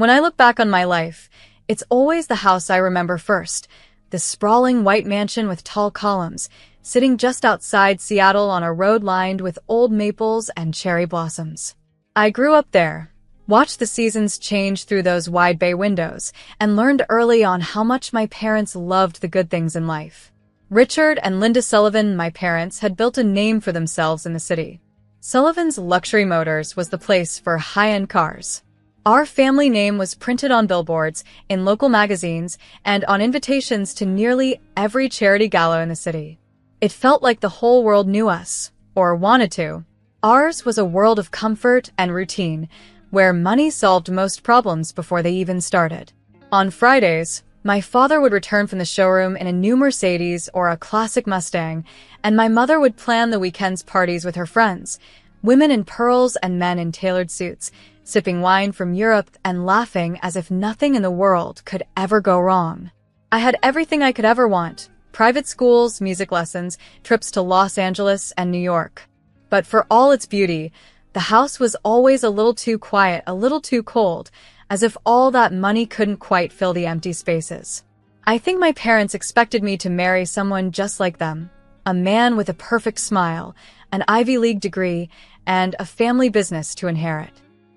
When I look back on my life, it's always the house I remember first, the sprawling white mansion with tall columns, sitting just outside Seattle on a road lined with old maples and cherry blossoms. I grew up there, watched the seasons change through those wide bay windows, and learned early on how much my parents loved the good things in life. Richard and Linda Sullivan, my parents, had built a name for themselves in the city. Sullivan's Luxury Motors was the place for high-end cars. Our family name was printed on billboards, in local magazines, and on invitations to nearly every charity gala in the city. It felt like the whole world knew us, or wanted to. Ours was a world of comfort and routine, where money solved most problems before they even started. On Fridays, my father would return from the showroom in a new Mercedes or a classic Mustang, and my mother would plan the weekend's parties with her friends, women in pearls and men in tailored suits, sipping wine from Europe and laughing as if nothing in the world could ever go wrong. I had everything I could ever want: private schools, music lessons, trips to Los Angeles and New York. But for all its beauty, the house was always a little too quiet, a little too cold, as if all that money couldn't quite fill the empty spaces. I think my parents expected me to marry someone just like them, a man with a perfect smile, an Ivy League degree, and a family business to inherit.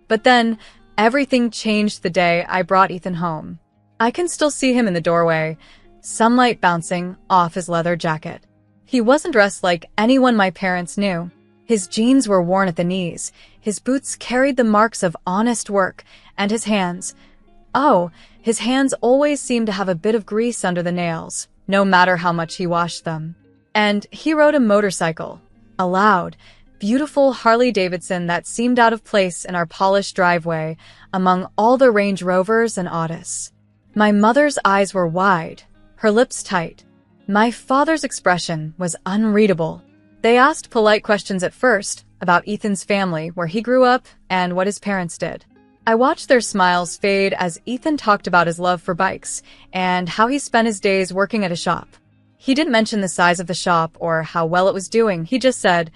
But then, everything changed the day I brought Ethan home. I can still see him in the doorway, sunlight bouncing off his leather jacket. He wasn't dressed like anyone my parents knew. His jeans were worn at the knees, his boots carried the marks of honest work, and his hands always seemed to have a bit of grease under the nails, no matter how much he washed them. And he rode a motorcycle, a loud, beautiful Harley-Davidson that seemed out of place in our polished driveway among all the Range Rovers and Autos. My mother's eyes were wide, her lips tight. My father's expression was unreadable. They asked polite questions at first about Ethan's family, where he grew up, and what his parents did. I watched their smiles fade as Ethan talked about his love for bikes and how he spent his days working at a shop. He didn't mention the size of the shop or how well it was doing. He just said,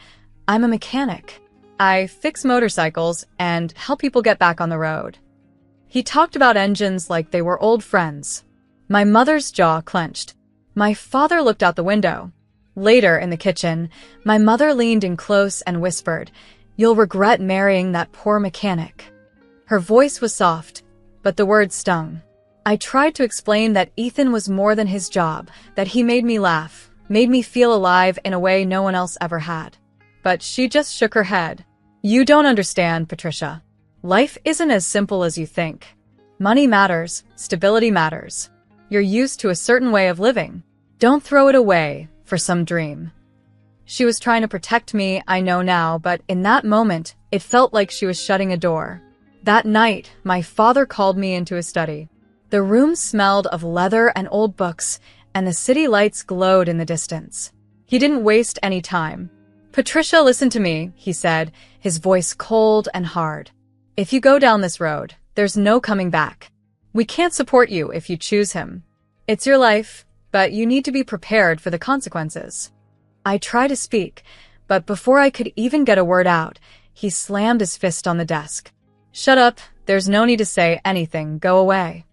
"I'm a mechanic. I fix motorcycles and help people get back on the road." He talked about engines like they were old friends. My mother's jaw clenched. My father looked out the window. Later, in the kitchen, my mother leaned in close and whispered, "You'll regret marrying that poor mechanic." Her voice was soft, but the words stung. I tried to explain that Ethan was more than his job, that he made me laugh, made me feel alive in a way no one else ever had. But she just shook her head. "You don't understand, Patricia. Life isn't as simple as you think. Money matters, stability matters. You're used to a certain way of living. Don't throw it away for some dream." She was trying to protect me, I know now, but in that moment, it felt like she was shutting a door. That night, my father called me into his study. The room smelled of leather and old books, and the city lights glowed in the distance. He didn't waste any time. "Patricia, listen to me," he said, his voice cold and hard. "If you go down this road, there's no coming back. We can't support you if you choose him. It's your life, but you need to be prepared for the consequences." I tried to speak, but before I could even get a word out, he slammed his fist on the desk. "Shut up, there's no need to say anything, go away."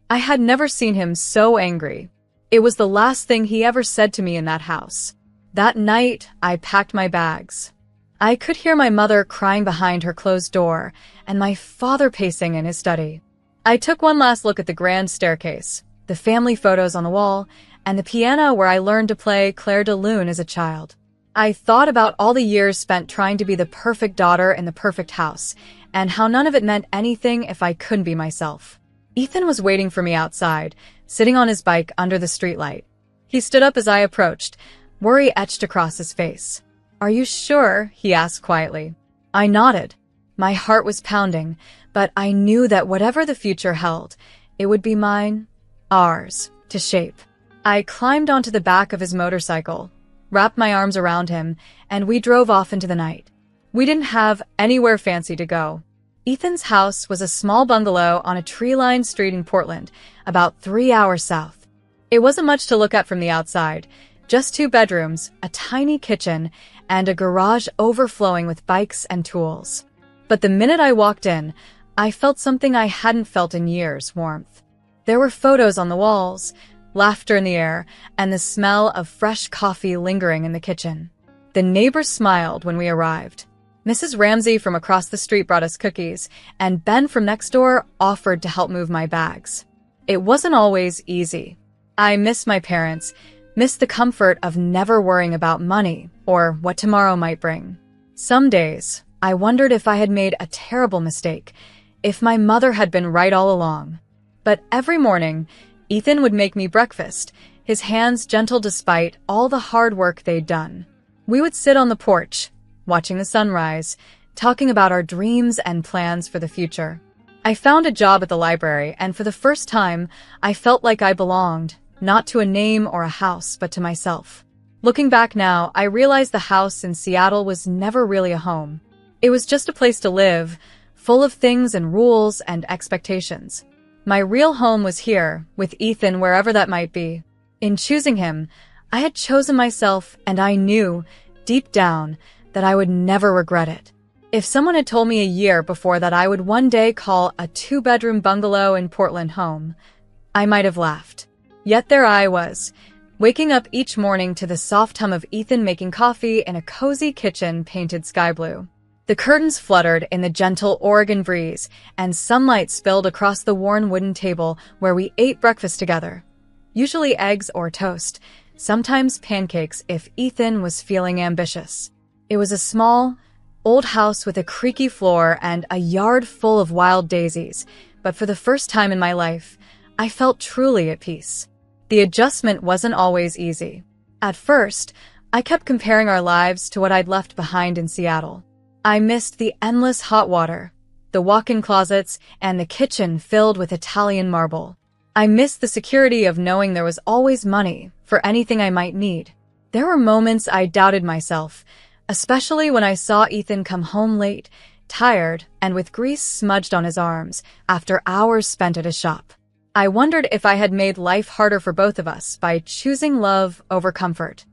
I had never seen him so angry. It was the last thing he ever said to me in that house. That night, I packed my bags. I could hear my mother crying behind her closed door, and my father pacing in his study. I took one last look at the grand staircase, the family photos on the wall, and the piano where I learned to play Clair de Lune as a child. I thought about all the years spent trying to be the perfect daughter in the perfect house, and how none of it meant anything if I couldn't be myself. Ethan was waiting for me outside, sitting on his bike under the streetlight. He stood up as I approached, worry etched across his face. "Are you sure?" he asked quietly. I nodded. My heart was pounding, but I knew that whatever the future held, it would be mine, ours, to shape. I climbed onto the back of his motorcycle, wrapped my arms around him, and we drove off into the night. We didn't have anywhere fancy to go. Ethan's house was a small bungalow on a tree-lined street in Portland, about 3 hours south. It wasn't much to look at from the outside, just 2 bedrooms, a tiny kitchen, and a garage overflowing with bikes and tools. But the minute I walked in, I felt something I hadn't felt in years: warmth. There were photos on the walls, laughter in the air, and the smell of fresh coffee lingering in the kitchen. The neighbors smiled when we arrived. Mrs. Ramsey from across the street brought us cookies, and Ben from next door offered to help move my bags. It wasn't always easy. I missed my parents, missed the comfort of never worrying about money or what tomorrow might bring. Some days, I wondered if I had made a terrible mistake, if my mother had been right all along. But every morning, Ethan would make me breakfast, his hands gentle despite all the hard work they'd done. We would sit on the porch, watching the sunrise, talking about our dreams and plans for the future. I found a job at the library, and for the first time, I felt like I belonged, not to a name or a house, but to myself. Looking back now, I realized the house in Seattle was never really a home. It was just a place to live, full of things and rules and expectations. My real home was here, with Ethan wherever that might be. In choosing him, I had chosen myself, and I knew, deep down, that I would never regret it. If someone had told me a year before that I would one day call a 2-bedroom bungalow in Portland home, I might have laughed. Yet there I was, waking up each morning to the soft hum of Ethan making coffee in a cozy kitchen painted sky blue. The curtains fluttered in the gentle Oregon breeze, and sunlight spilled across the worn wooden table where we ate breakfast together. Usually eggs or toast, sometimes pancakes if Ethan was feeling ambitious. It was a small, old house with a creaky floor and a yard full of wild daisies, but for the first time in my life, I felt truly at peace. The adjustment wasn't always easy. At first, I kept comparing our lives to what I'd left behind in Seattle. I missed the endless hot water, the walk-in closets, and the kitchen filled with Italian marble. I missed the security of knowing there was always money for anything I might need. There were moments I doubted myself, especially when I saw Ethan come home late, tired, and with grease smudged on his arms after hours spent at his shop. I wondered if I had made life harder for both of us by choosing love over comfort.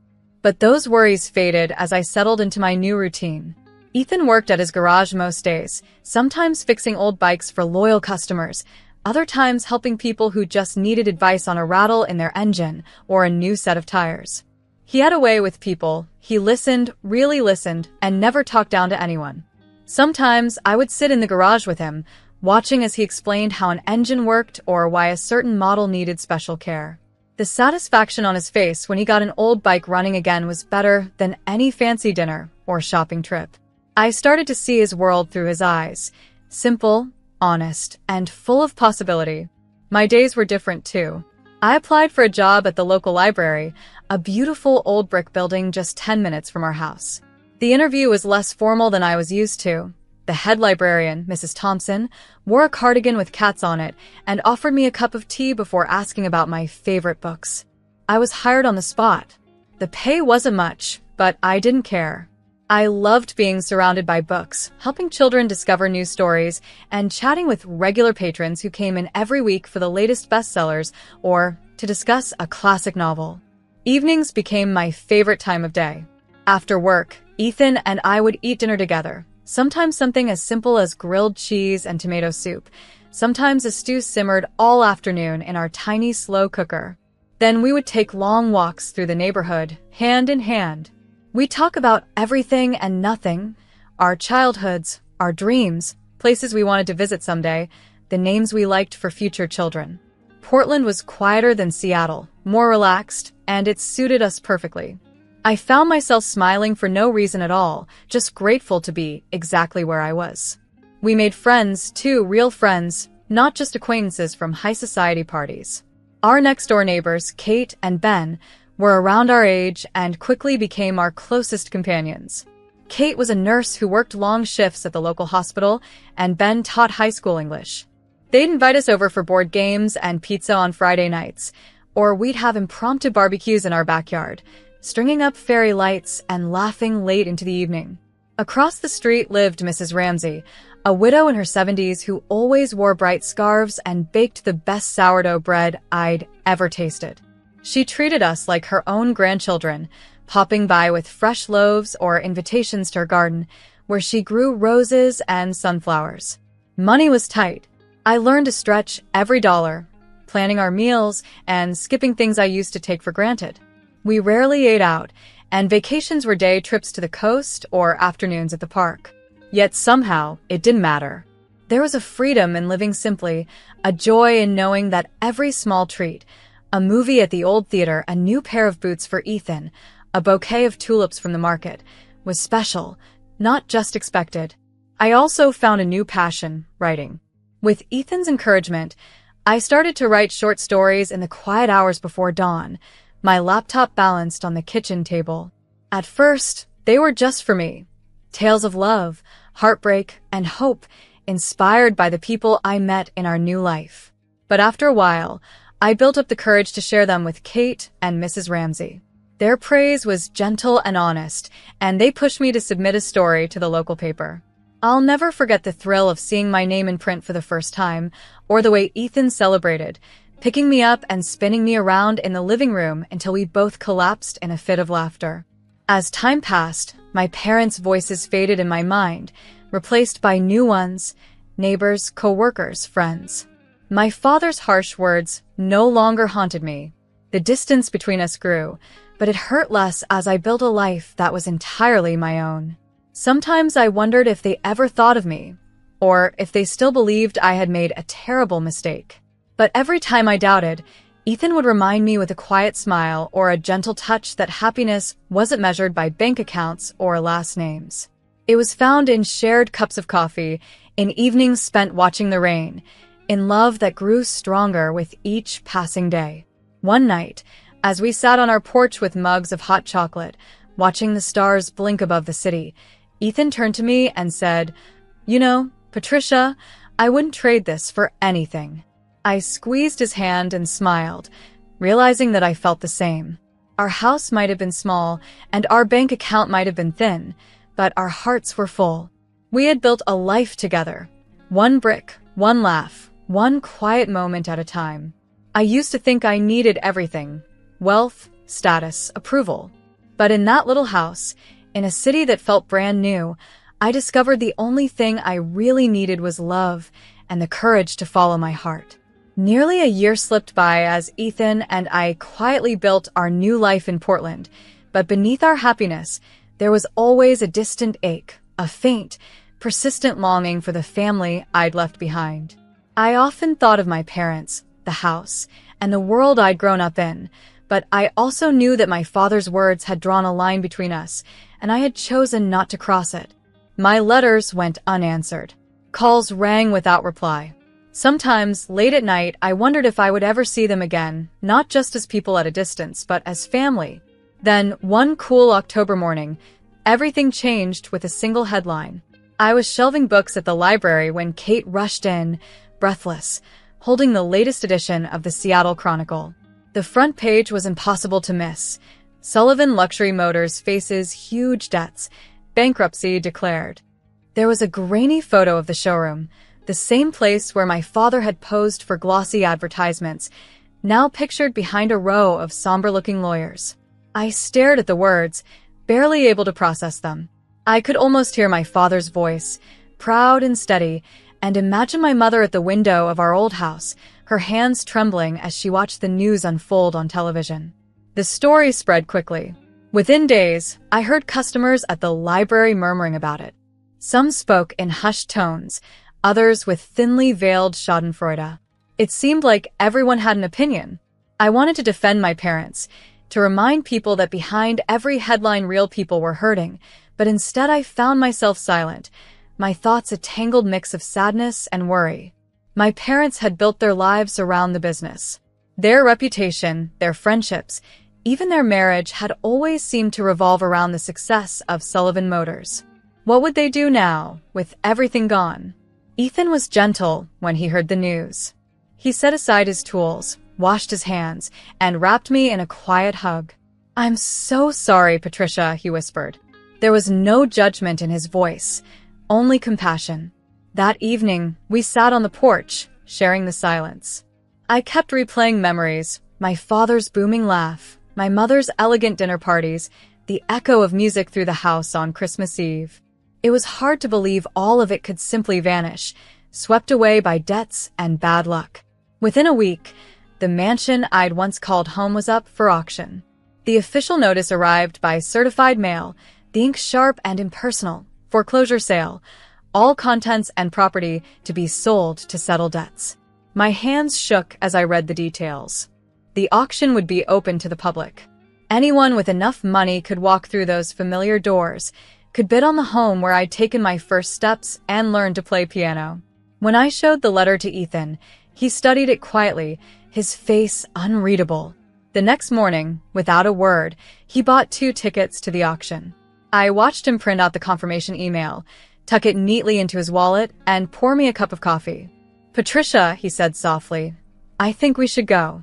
But those worries faded as I settled into my new routine. Ethan worked at his garage most days, sometimes fixing old bikes for loyal customers, other times helping people who just needed advice on a rattle in their engine or a new set of tires. He had a way with people. He listened, really listened, and never talked down to anyone. Sometimes I would sit in the garage with him, watching as he explained how an engine worked or why a certain model needed special care. The satisfaction on his face when he got an old bike running again was better than any fancy dinner or shopping trip. I started to see his world through his eyes, simple, honest, and full of possibility. My days were different too. I applied for a job at the local library, a beautiful old brick building just 10 minutes from our house. The interview was less formal than I was used to. The head librarian, Mrs. Thompson, wore a cardigan with cats on it and offered me a cup of tea before asking about my favorite books. I was hired on the spot. The pay wasn't much, but I didn't care. I loved being surrounded by books, helping children discover new stories, and chatting with regular patrons who came in every week for the latest bestsellers or to discuss a classic novel. Evenings became my favorite time of day. After work, Ethan and I would eat dinner together, sometimes something as simple as grilled cheese and tomato soup, sometimes a stew simmered all afternoon in our tiny slow cooker. Then we would take long walks through the neighborhood, hand in hand. We'd talk about everything and nothing, our childhoods, our dreams, places we wanted to visit someday, the names we liked for future children. Portland was quieter than Seattle, more relaxed, and it suited us perfectly. I found myself smiling for no reason at all, just grateful to be exactly where I was. We made friends, too, real friends, not just acquaintances from high society parties. Our next-door neighbors, Kate and Ben, were around our age and quickly became our closest companions. Kate was a nurse who worked long shifts at the local hospital, and Ben taught high school English. They'd invite us over for board games and pizza on Friday nights, or we'd have impromptu barbecues in our backyard, stringing up fairy lights and laughing late into the evening. Across the street lived Mrs. Ramsey, a widow in her 70s who always wore bright scarves and baked the best sourdough bread I'd ever tasted. She treated us like her own grandchildren, popping by with fresh loaves or invitations to her garden, where she grew roses and sunflowers. Money was tight. I learned to stretch every dollar, planning our meals and skipping things I used to take for granted. We rarely ate out, and vacations were day trips to the coast or afternoons at the park. Yet somehow, it didn't matter. There was a freedom in living simply, a joy in knowing that every small treat, a movie at the old theater, a new pair of boots for Ethan, a bouquet of tulips from the market, was special, not just expected. I also found a new passion, writing. With Ethan's encouragement, I started to write short stories in the quiet hours before dawn, my laptop balanced on the kitchen table. At first, they were just for me. Tales of love, heartbreak, and hope, inspired by the people I met in our new life. But after a while, I built up the courage to share them with Kate and Mrs. Ramsey. Their praise was gentle and honest, and they pushed me to submit a story to the local paper. I'll never forget the thrill of seeing my name in print for the first time, or the way Ethan celebrated, picking me up and spinning me around in the living room until we both collapsed in a fit of laughter. As time passed, my parents' voices faded in my mind, replaced by new ones, neighbors, co-workers, friends. My father's harsh words no longer haunted me. The distance between us grew, but it hurt less as I built a life that was entirely my own. Sometimes I wondered if they ever thought of me, or if they still believed I had made a terrible mistake. But every time I doubted, Ethan would remind me with a quiet smile or a gentle touch that happiness wasn't measured by bank accounts or last names. It was found in shared cups of coffee, in evenings spent watching the rain, in love that grew stronger with each passing day. One night, as we sat on our porch with mugs of hot chocolate, watching the stars blink above the city, Ethan turned to me and said, "You know, Patricia, I wouldn't trade this for anything." I squeezed his hand and smiled, realizing that I felt the same. Our house might have been small, and our bank account might have been thin, but our hearts were full. We had built a life together. One brick, one laugh, one quiet moment at a time. I used to think I needed everything: wealth, status, approval. But in that little house, in a city that felt brand new, I discovered the only thing I really needed was love and the courage to follow my heart. Nearly a year slipped by as Ethan and I quietly built our new life in Portland, but beneath our happiness, there was always a distant ache, a faint, persistent longing for the family I'd left behind. I often thought of my parents, the house, and the world I'd grown up in, but I also knew that my father's words had drawn a line between us, and I had chosen not to cross it. My letters went unanswered. Calls rang without reply. Sometimes, late at night, I wondered if I would ever see them again, not just as people at a distance, but as family. Then, one cool October morning, everything changed with a single headline. I was shelving books at the library when Kate rushed in, breathless, holding the latest edition of the Seattle Chronicle. The front page was impossible to miss. Sullivan Luxury Motors faces huge debts. Bankruptcy declared. There was a grainy photo of the showroom, the same place where my father had posed for glossy advertisements, now pictured behind a row of somber-looking lawyers. I stared at the words, barely able to process them. I could almost hear my father's voice, proud and steady, and imagine my mother at the window of our old house, her hands trembling as she watched the news unfold on television. The story spread quickly. Within days, I heard customers at the library murmuring about it. Some spoke in hushed tones, others with thinly veiled schadenfreude. It seemed like everyone had an opinion. I wanted to defend my parents, to remind people that behind every headline real people were hurting, but instead I found myself silent, my thoughts a tangled mix of sadness and worry. My parents had built their lives around the business. Their reputation, their friendships, even their marriage had always seemed to revolve around the success of Sullivan Motors. What would they do now, with everything gone? Ethan was gentle when he heard the news. He set aside his tools, washed his hands, and wrapped me in a quiet hug. "I'm so sorry, Patricia," he whispered. There was no judgment in his voice, only compassion. That evening, we sat on the porch, sharing the silence. I kept replaying memories, my father's booming laugh, my mother's elegant dinner parties, the echo of music through the house on Christmas Eve. It was hard to believe all of it could simply vanish, swept away by debts and bad luck. Within a week, the mansion I'd once called home was up for auction. The official notice arrived by certified mail, the ink sharp and impersonal, foreclosure sale, all contents and property to be sold to settle debts. My hands shook as I read the details. The auction would be open to the public. Anyone with enough money could walk through those familiar doors, could bid on the home where I'd taken my first steps and learned to play piano. When I showed the letter to Ethan, he studied it quietly, his face unreadable. The next morning, without a word, he bought 2 tickets to the auction. I watched him print out the confirmation email, tuck it neatly into his wallet, and pour me a cup of coffee. "Patricia," he said softly, "I think we should go."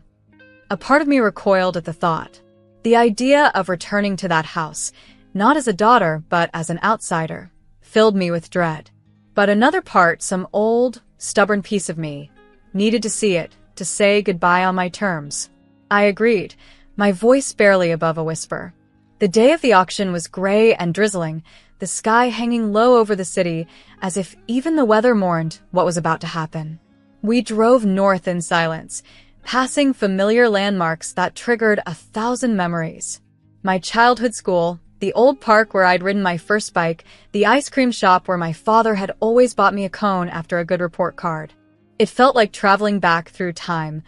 A part of me recoiled at the thought. The idea of returning to that house, not as a daughter, but as an outsider, filled me with dread. But another part, some old, stubborn piece of me, needed to see it, to say goodbye on my terms. I agreed, my voice barely above a whisper. The day of the auction was gray and drizzling, the sky hanging low over the city, as if even the weather mourned what was about to happen. We drove north in silence, passing familiar landmarks that triggered 1,000 memories. My childhood school, the old park where I'd ridden my first bike, the ice cream shop where my father had always bought me a cone after a good report card. It felt like traveling back through time,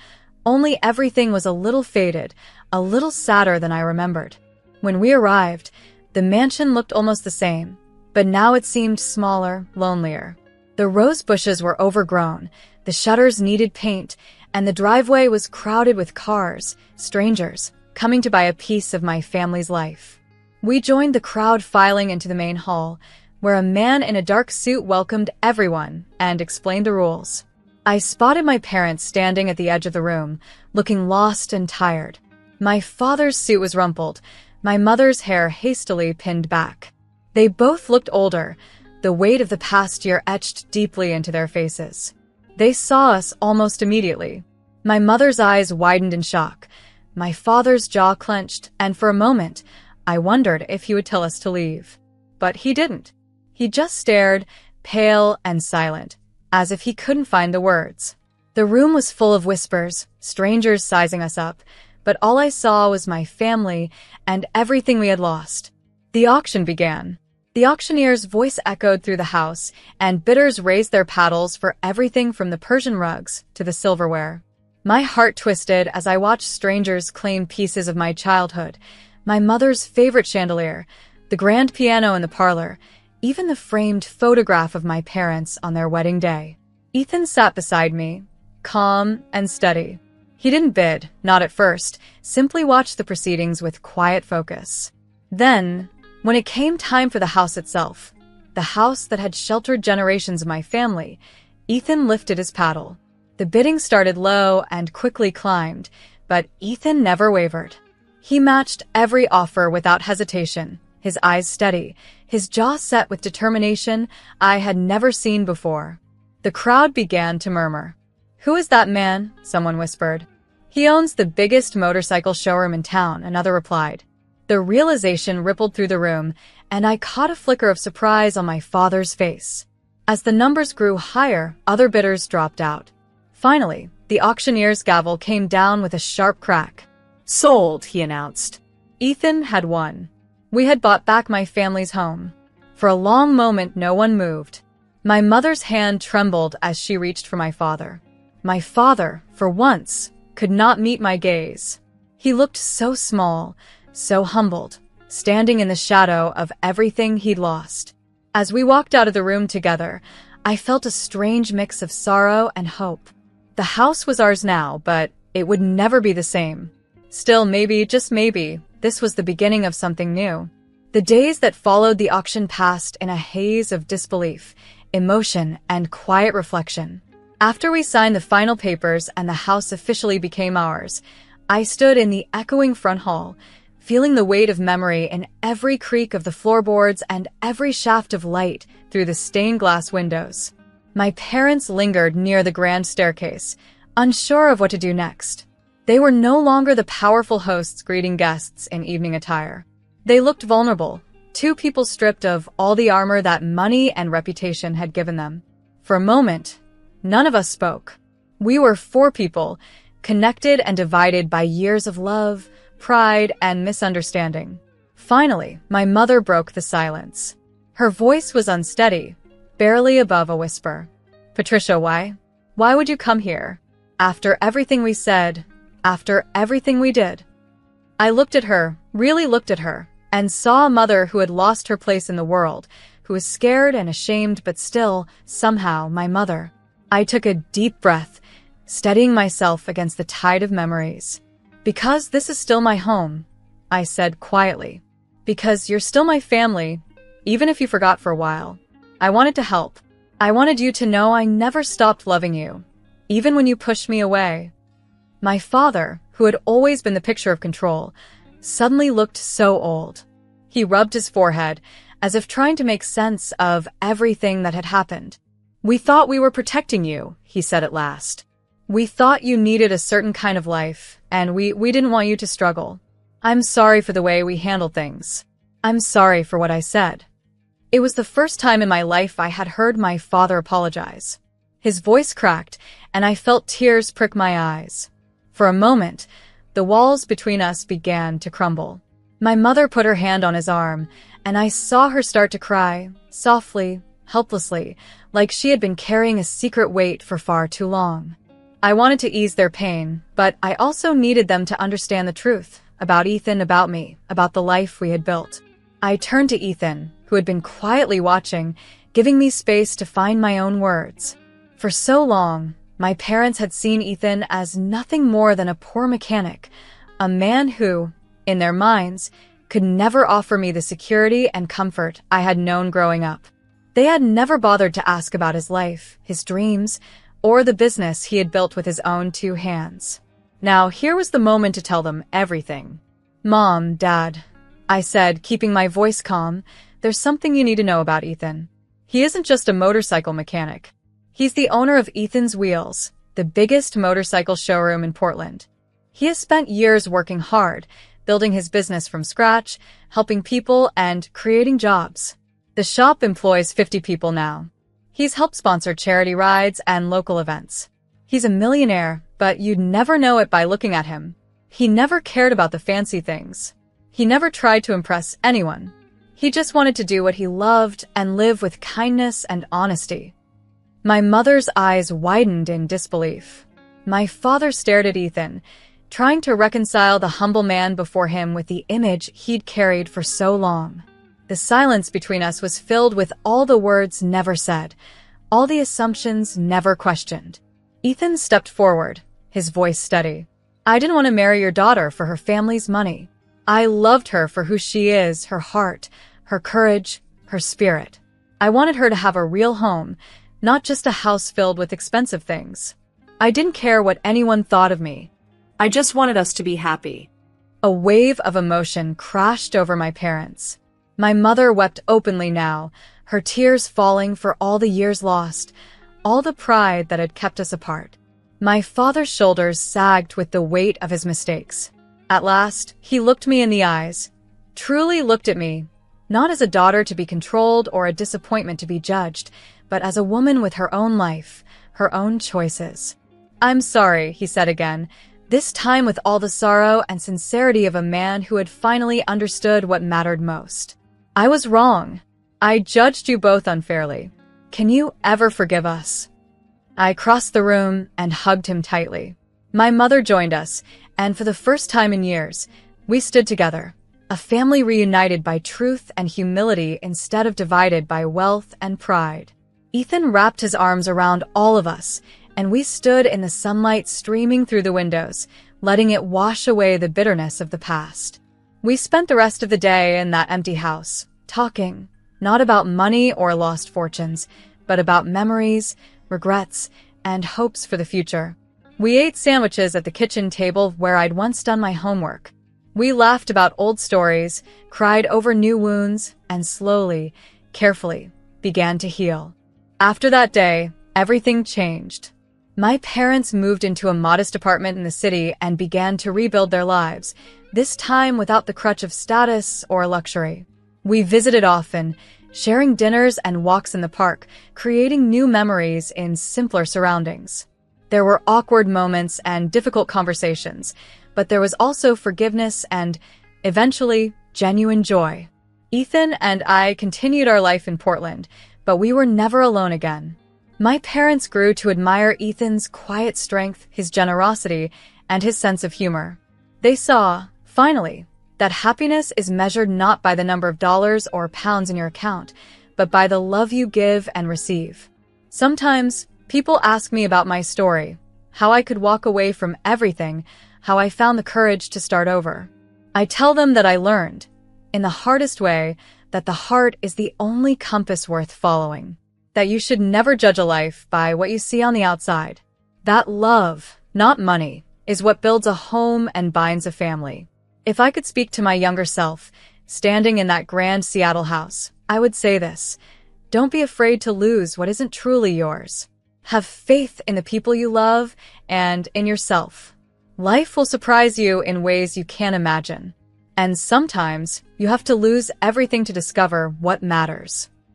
only everything was a little faded, a little sadder than I remembered. When we arrived, the mansion looked almost the same, but now it seemed smaller, lonelier. The rose bushes were overgrown, the shutters needed paint, and the driveway was crowded with cars, strangers, coming to buy a piece of my family's life. We joined the crowd filing into the main hall, where a man in a dark suit welcomed everyone and explained the rules. I spotted my parents standing at the edge of the room, looking lost and tired. My father's suit was rumpled, my mother's hair hastily pinned back. They both looked older, the weight of the past year etched deeply into their faces. They saw us almost immediately. My mother's eyes widened in shock. My father's jaw clenched, and for a moment, I wondered if he would tell us to leave. But he didn't. He just stared, pale and silent, as if he couldn't find the words. The room was full of whispers, strangers sizing us up, but all I saw was my family and everything we had lost. The auction began. The auctioneer's voice echoed through the house, and bidders raised their paddles for everything from the Persian rugs to the silverware. My heart twisted as I watched strangers claim pieces of my childhood, my mother's favorite chandelier, the grand piano in the parlor, even the framed photograph of my parents on their wedding day. Ethan sat beside me, calm and steady. He didn't bid, not at first, simply watched the proceedings with quiet focus. Then, when it came time for the house itself, the house that had sheltered generations of my family, Ethan lifted his paddle. The bidding started low and quickly climbed, but Ethan never wavered. He matched every offer without hesitation, his eyes steady, his jaw set with determination I had never seen before. The crowd began to murmur. "Who is that man?" someone whispered. "He owns the biggest motorcycle showroom in town," another replied. The realization rippled through the room, and I caught a flicker of surprise on my father's face. As the numbers grew higher, other bidders dropped out. Finally, the auctioneer's gavel came down with a sharp crack. "Sold," he announced. Ethan had won. We had bought back my family's home. For a long moment, no one moved. My mother's hand trembled as she reached for my father. My father, for once, could not meet my gaze. He looked so small, so humbled, standing in the shadow of everything he'd lost. As we walked out of the room together, I felt a strange mix of sorrow and hope. The house was ours now, but it would never be the same. Still, maybe, just maybe, this was the beginning of something new. The days that followed the auction passed in a haze of disbelief, emotion, and quiet reflection. After we signed the final papers and the house officially became ours, I stood in the echoing front hall, feeling the weight of memory in every creak of the floorboards and every shaft of light through the stained glass windows. My parents lingered near the grand staircase, unsure of what to do next. They were no longer the powerful hosts greeting guests in evening attire. They looked vulnerable, two people stripped of all the armor that money and reputation had given them. For a moment, None of us spoke. We were four people, connected and divided by years of love, pride, and misunderstanding. Finally, my mother broke the silence. Her voice was unsteady, barely above a whisper. "Patricia, why? Why would you come here? After everything we said, after everything we did?" I looked at her, really looked at her, and saw a mother who had lost her place in the world, who was scared and ashamed but still, somehow, my mother. I took a deep breath, steadying myself against the tide of memories. "Because this is still my home," I said quietly. "Because you're still my family, even if you forgot for a while. I wanted to help. I wanted you to know I never stopped loving you, even when you pushed me away." My father, who had always been the picture of control, suddenly looked so old. He rubbed his forehead, as if trying to make sense of everything that had happened. "We thought we were protecting you," he said at last. "We thought you needed a certain kind of life, and we didn't want you to struggle. I'm sorry for the way we handled things. I'm sorry for what I said." It was the first time in my life I had heard my father apologize. His voice cracked, and I felt tears prick my eyes. For a moment, the walls between us began to crumble. My mother put her hand on his arm, and I saw her start to cry, softly, helplessly, like she had been carrying a secret weight for far too long. I wanted to ease their pain, but I also needed them to understand the truth about Ethan, about me, about the life we had built. I turned to Ethan, who had been quietly watching, giving me space to find my own words. For so long, my parents had seen Ethan as nothing more than a poor mechanic, a man who, in their minds, could never offer me the security and comfort I had known growing up. They had never bothered to ask about his life, his dreams, or the business he had built with his own two hands. Now, here was the moment to tell them everything. "Mom, Dad," I said, keeping my voice calm, "there's something you need to know about Ethan. He isn't just a motorcycle mechanic. He's the owner of Ethan's Wheels, the biggest motorcycle showroom in Portland. He has spent years working hard, building his business from scratch, helping people, and creating jobs. The shop employs 50 people now. He's helped sponsor charity rides and local events. He's a millionaire, but you'd never know it by looking at him. He never cared about the fancy things. He never tried to impress anyone. He just wanted to do what he loved and live with kindness and honesty." My mother's eyes widened in disbelief. My father stared at Ethan, trying to reconcile the humble man before him with the image he'd carried for so long. The silence between us was filled with all the words never said, all the assumptions never questioned. Ethan stepped forward, his voice steady. "I didn't want to marry your daughter for her family's money. I loved her for who she is, her heart, her courage, her spirit. I wanted her to have a real home, not just a house filled with expensive things. I didn't care what anyone thought of me. I just wanted us to be happy." A wave of emotion crashed over my parents. My mother wept openly now, her tears falling for all the years lost, all the pride that had kept us apart. My father's shoulders sagged with the weight of his mistakes. At last, he looked me in the eyes, truly looked at me, not as a daughter to be controlled or a disappointment to be judged, but as a woman with her own life, her own choices. "I'm sorry," he said again, this time with all the sorrow and sincerity of a man who had finally understood what mattered most. "I was wrong. I judged you both unfairly. Can you ever forgive us?" I crossed the room and hugged him tightly. My mother joined us, and for the first time in years, we stood together, a family reunited by truth and humility instead of divided by wealth and pride. Ethan wrapped his arms around all of us, and we stood in the sunlight streaming through the windows, letting it wash away the bitterness of the past. We spent the rest of the day in that empty house, talking, not about money or lost fortunes, but about memories, regrets, and hopes for the future. We ate sandwiches at the kitchen table where I'd once done my homework. We laughed about old stories, cried over new wounds, and slowly, carefully, began to heal. After that day, everything changed. My parents moved into a modest apartment in the city and began to rebuild their lives, this time without the crutch of status or luxury. We visited often, sharing dinners and walks in the park, creating new memories in simpler surroundings. There were awkward moments and difficult conversations, but there was also forgiveness and, eventually, genuine joy. Ethan and I continued our life in Portland, but we were never alone again. My parents grew to admire Ethan's quiet strength, his generosity, and his sense of humor. They saw, finally, that happiness is measured not by the number of dollars or pounds in your account, but by the love you give and receive. Sometimes, people ask me about my story, how I could walk away from everything, how I found the courage to start over. I tell them that I learned, in the hardest way, that the heart is the only compass worth following. That you should never judge a life by what you see on the outside. That love, not money, is what builds a home and binds a family. If I could speak to my younger self, standing in that grand Seattle house, I would say this: don't be afraid to lose what isn't truly yours. Have faith in the people you love and in yourself. Life will surprise you in ways you can't imagine. And sometimes, you have to lose everything to discover what matters.